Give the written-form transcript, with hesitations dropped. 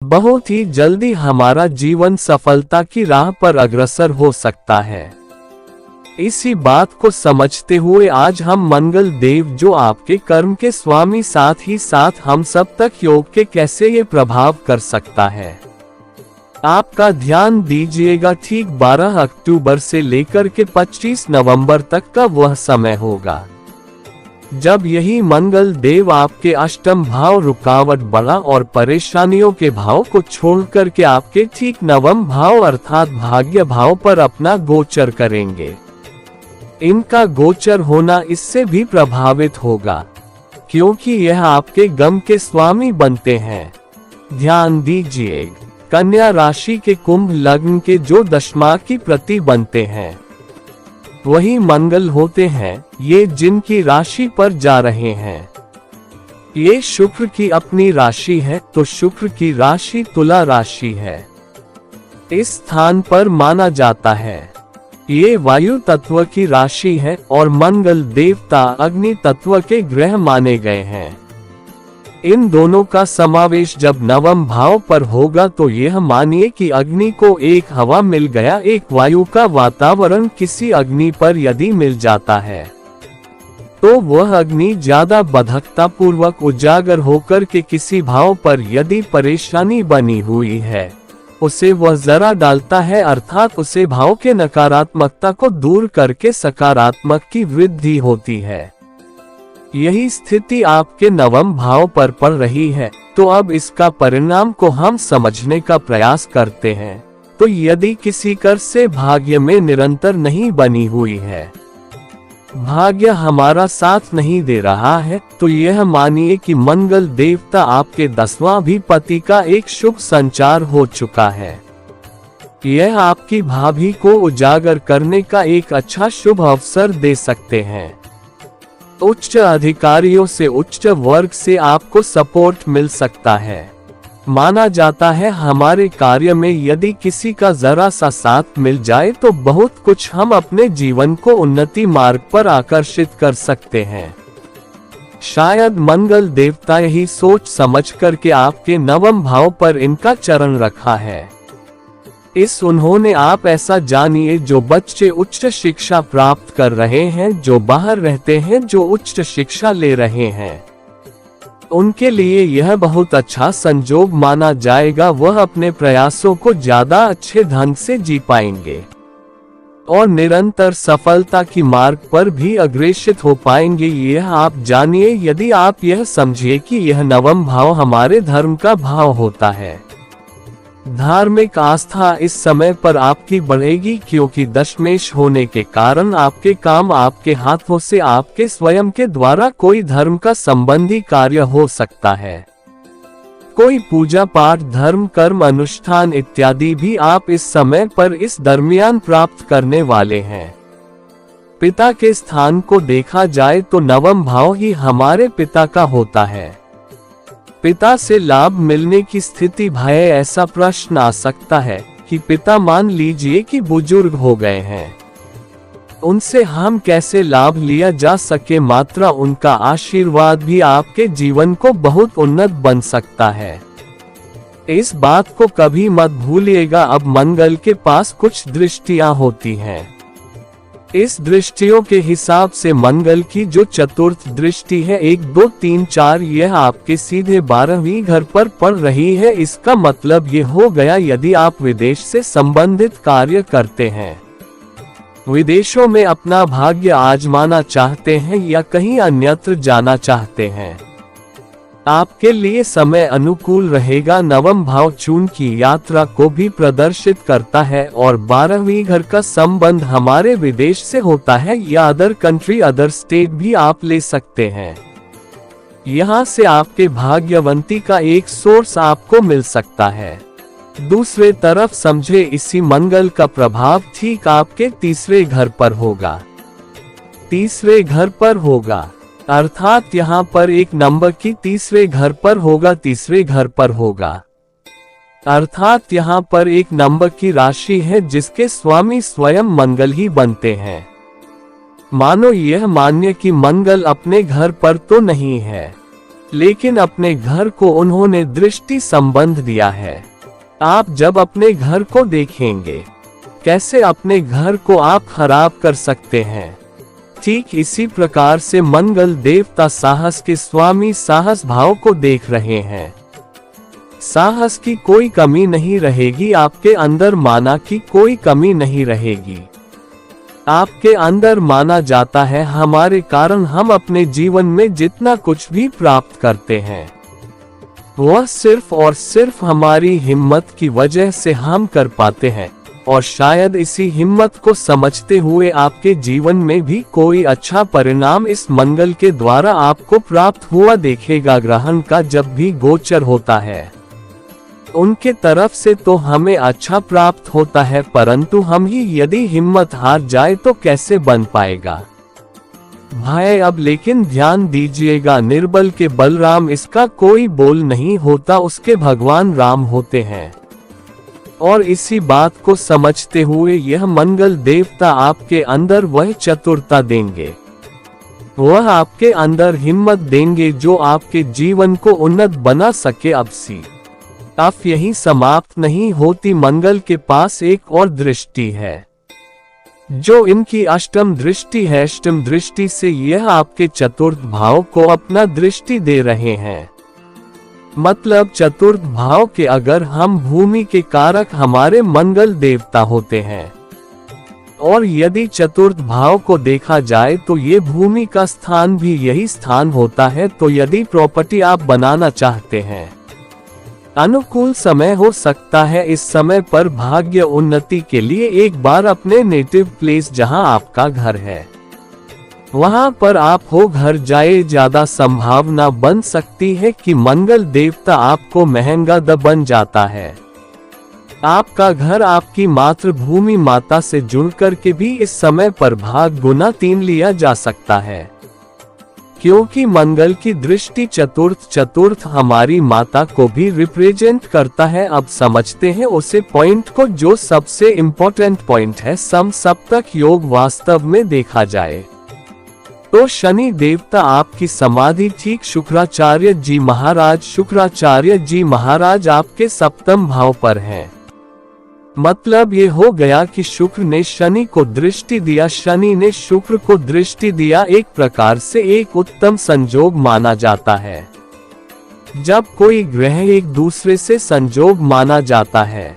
बहुत ही जल्दी हमारा जीवन सफलता की राह पर अग्रसर हो सकता है। इसी बात को समझते हुए आज हम मंगल देव, जो आपके कर्म के स्वामी साथ ही साथ हम सब तक योग के कैसे ये प्रभाव कर सकता है, आपका ध्यान दीजिएगा। ठीक 12 अक्टूबर से लेकर के 25 नवंबर तक का वह समय होगा जब यही मंगल देव आपके अष्टम भाव, रुकावट, बड़ा और परेशानियों के भाव को छोड़कर के आपके ठीक नवम भाव अर्थात भाग्य भाव पर अपना गोचर करेंगे। इनका गोचर होना इससे भी प्रभावित होगा क्योंकि यह आपके गम के स्वामी बनते हैं। ध्यान दीजिए, कन्या राशि के कुंभ लग्न के जो दशमा की प्रति बनते हैं वही मंगल होते हैं। ये जिनकी राशि पर जा रहे हैं, ये शुक्र की अपनी राशि है, तो शुक्र की राशि तुला राशि है। इस स्थान पर माना जाता है ये वायु तत्व की राशि है और मंगल देवता अग्नि तत्व के ग्रह माने गए हैं। इन दोनों का समावेश जब नवम भाव पर होगा तो यह मानिए कि अग्नि को एक हवा मिल गया, एक वायु का वातावरण किसी अग्नि पर यदि मिल जाता है तो वह अग्नि ज्यादा बधकता पूर्वक उजागर होकर के किसी भाव पर यदि परेशानी बनी हुई है उसे वह जरा डालता है, अर्थात उसे भाव के नकारात्मकता को दूर करके सकारात्मक की वृद्धि होती है। यही स्थिति आपके नवम भाव पर पड़ रही है। तो अब इसका परिणाम को हम समझने का प्रयास करते हैं। तो यदि किसी कर से भाग्य में निरंतर नहीं बनी हुई है, भाग्य हमारा साथ नहीं दे रहा है, तो यह मानिए कि मंगल देवता आपके 10वां भी पति का एक शुभ संचार हो चुका है। यह आपकी भाभी को उजागर करने का एक अच्छा शुभ अवसर दे सकते हैं। उच्च अधिकारियों से, उच्च वर्ग से आपको सपोर्ट मिल सकता है। माना जाता है हमारे कार्य में यदि किसी का जरा सा साथ मिल जाए तो बहुत कुछ हम अपने जीवन को उन्नति मार्ग पर आकर्षित कर सकते हैं। शायद मंगल देवता यही सोच समझ करके आपके नवम भाव पर इनका चरण रखा है। उन्होंने आप ऐसा जानिए, जो बच्चे उच्च शिक्षा प्राप्त कर रहे हैं, जो बाहर रहते हैं, जो उच्च शिक्षा ले रहे हैं, उनके लिए यह बहुत अच्छा संजोग माना जाएगा। वह अपने प्रयासों को ज्यादा अच्छे ढंग से जी पाएंगे और निरंतर सफलता की मार्ग पर भी अग्रसित हो पाएंगे। यह आप जानिए, यदि आप यह समझिए कि यह नवम भाव हमारे धर्म का भाव होता है। धार्मिक आस्था इस समय पर आपकी बढ़ेगी क्योंकि दशमेश होने के कारण आपके काम आपके हाथों से, आपके स्वयं के द्वारा कोई धर्म का संबंधी कार्य हो सकता है। कोई पूजा पाठ, धर्म, कर्म, अनुष्ठान इत्यादि भी आप इस समय पर इस दरमियान प्राप्त करने वाले हैं। पिता के स्थान को देखा जाए तो नवम भाव ही हमारे पिता का होता है। पिता से लाभ मिलने की स्थिति भय, ऐसा प्रश्न आ सकता है कि पिता मान लीजिए कि बुजुर्ग हो गए हैं, उनसे हम कैसे लाभ लिया जा सके। मात्र उनका आशीर्वाद भी आपके जीवन को बहुत उन्नत बन सकता है। इस बात को कभी मत भूलिएगा। अब मंगल के पास कुछ दृष्टियां होती हैं। इस दृष्टियों के हिसाब से मंगल की जो चतुर्थ दृष्टि है 1, 2, 3, 4, यह आपके सीधे 12वीं घर पर पड़ रही है। इसका मतलब ये हो गया, यदि आप विदेश से संबंधित कार्य करते हैं, विदेशों में अपना भाग्य आजमाना चाहते हैं या कहीं अन्यत्र जाना चाहते हैं, आपके लिए समय अनुकूल रहेगा। नवम भाव चून की यात्रा को भी प्रदर्शित करता है और 12वीं घर का संबंध हमारे विदेश से होता है या अदर कंट्री, अदर स्टेट भी आप ले सकते हैं। यहाँ से आपके भाग्यवंती का एक सोर्स आपको मिल सकता है। दूसरे तरफ समझे, इसी मंगल का प्रभाव ठीक आपके तीसरे घर पर होगा। तीसरे घर पर होगा अर्थात यहाँ पर एक नंबर की तीसरे घर पर होगा। तीसरे घर पर होगा अर्थात यहाँ पर एक नंबर की राशि है जिसके स्वामी स्वयं मंगल ही बनते हैं। मानो यह मान्य कि मंगल अपने घर पर तो नहीं है, लेकिन अपने घर को उन्होंने दृष्टि संबंध दिया है। आप जब अपने घर को देखेंगे, कैसे अपने घर को आप खराब कर सकते हैं। ठीक इसी प्रकार से मंगल देवता साहस के स्वामी साहस भाव को देख रहे हैं। साहस की कोई कमी नहीं रहेगी आपके अंदर, माना की कोई कमी नहीं रहेगी आपके अंदर। माना जाता है हमारे कारण हम अपने जीवन में जितना कुछ भी प्राप्त करते हैं वह सिर्फ और सिर्फ हमारी हिम्मत की वजह से हम कर पाते हैं। और शायद इसी हिम्मत को समझते हुए आपके जीवन में भी कोई अच्छा परिणाम इस मंगल के द्वारा आपको प्राप्त हुआ देखेगा। ग्रहण का जब भी गोचर होता है उनके तरफ से तो हमें अच्छा प्राप्त होता है, परंतु हम ही यदि हिम्मत हार जाए तो कैसे बन पाएगा भाई। अब लेकिन ध्यान दीजिएगा, निर्बल के बलराम इसका कोई बोल नहीं होता, उसके भगवान राम होते हैं। और इसी बात को समझते हुए यह मंगल देवता आपके अंदर वह चतुरता देंगे, वह आपके अंदर हिम्मत देंगे जो आपके जीवन को उन्नत बना सके। अब यही समाप्त नहीं होती, मंगल के पास एक और दृष्टि है जो इनकी अष्टम दृष्टि है। अष्टम दृष्टि से यह आपके चतुर्थ भाव को अपना दृष्टि दे रहे हैं। मतलब चतुर्थ भाव के अगर हम भूमि के कारक हमारे मंगल देवता होते हैं, और यदि चतुर्थ भाव को देखा जाए तो ये भूमि का स्थान भी यही स्थान होता है। तो यदि प्रॉपर्टी आप बनाना चाहते हैं, अनुकूल समय हो सकता है इस समय पर भाग्य उन्नति के लिए एक बार अपने नेटिव प्लेस जहां आपका घर है वहां पर आप हो घर जाए। ज्यादा संभावना बन सकती है कि मंगल देवता आपको महंगा बन जाता है। आपका घर आपकी मातृभूमि माता से जुड़कर के भी इस समय पर भाग गुना 3 लिया जा सकता है, क्योंकि मंगल की दृष्टि चतुर्थ हमारी माता को भी रिप्रेजेंट करता है। अब समझते हैं उसे पॉइंट को जो सबसे इम्पोर्टेंट पॉइंट है। सप्तक योग वास्तव में देखा जाए तो शनि देवता आपकी समाधि ठीक शुक्राचार्य जी महाराज आपके सप्तम भाव पर हैं। मतलब ये हो गया कि शुक्र ने शनि को दृष्टि दिया, शनि ने शुक्र को दृष्टि दिया। एक प्रकार से एक उत्तम संजोग माना जाता है जब कोई ग्रह एक दूसरे से संजोग माना जाता है।